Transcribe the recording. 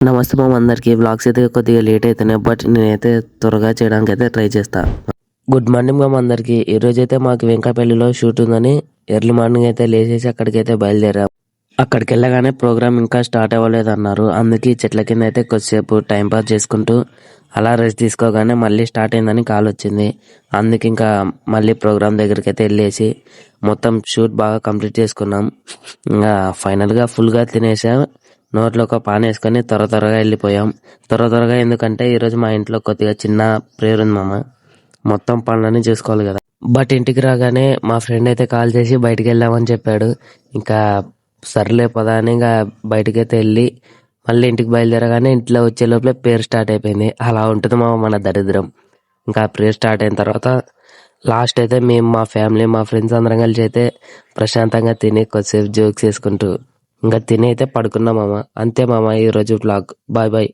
నమస్తే మామ అందరికీ. వ్లాగ్స్ అయితే కొద్దిగా లేట్ అవుతున్నాయి, బట్ నేనైతే త్వరగా చేయడానికి అయితే ట్రై చేస్తా. గుడ్ మార్నింగ్ మామ అందరికీ. ఈరోజు అయితే మాకు వెంకపల్లిలో షూట్ ఉందని ఎర్లీ మార్నింగ్ అయితే లేచేసి అక్కడికైతే బయలుదేరాం. అక్కడికి వెళ్ళగానే ప్రోగ్రామ్ ఇంకా స్టార్ట్ అవ్వలేదు అన్నారు. అందుకే చెట్ల కింద అయితే కొద్దిసేపు టైం పాస్ చేసుకుంటూ అలా రెస్ట్ తీసుకోగానే మళ్ళీ స్టార్ట్ అయిందని కాల్ వచ్చింది. అందుకే ఇంకా మళ్ళీ ప్రోగ్రామ్ దగ్గరికి అయితే వెళ్ళేసి మొత్తం షూట్ బాగా కంప్లీట్ చేసుకున్నాం. ఇంకా ఫైనల్గా ఫుల్గా తినేసాం. నోట్లో ఒక పాన్ వేసుకొని త్వరగా వెళ్ళిపోయాం. త్వరగా ఎందుకంటే ఈరోజు మా ఇంట్లో కొద్దిగా చిన్న ప్రేయర్ ఉంది మామ. మొత్తం పనులన్నీ చేసుకోవాలి కదా. బట్ ఇంటికి రాగానే మా ఫ్రెండ్ అయితే కాల్ చేసి బయటికి వెళ్దామని చెప్పాడు. ఇంకా సర్లే పదా అని ఇంకా బయటకైతే వెళ్ళి మళ్ళీ ఇంటికి బయలుదేరగానే ఇంట్లో వచ్చే లోపలే ప్రేయర్ స్టార్ట్ అయిపోయింది. అలా ఉంటుంది మన దరిద్రం. ఇంకా ప్రేయర్ స్టార్ట్ అయిన తర్వాత లాస్ట్ అయితే మేము మా ఫ్యామిలీ మా ఫ్రెండ్స్ అందరం కలిసి అయితే ప్రశాంతంగా తిని కొద్దిసేపు జోక్స్ వేసుకుంటూ ఇంకా తిని అయితే పడుకున్నాం మామ. అంతే మామ ఈరోజు బ్లాగ్. Bye bye.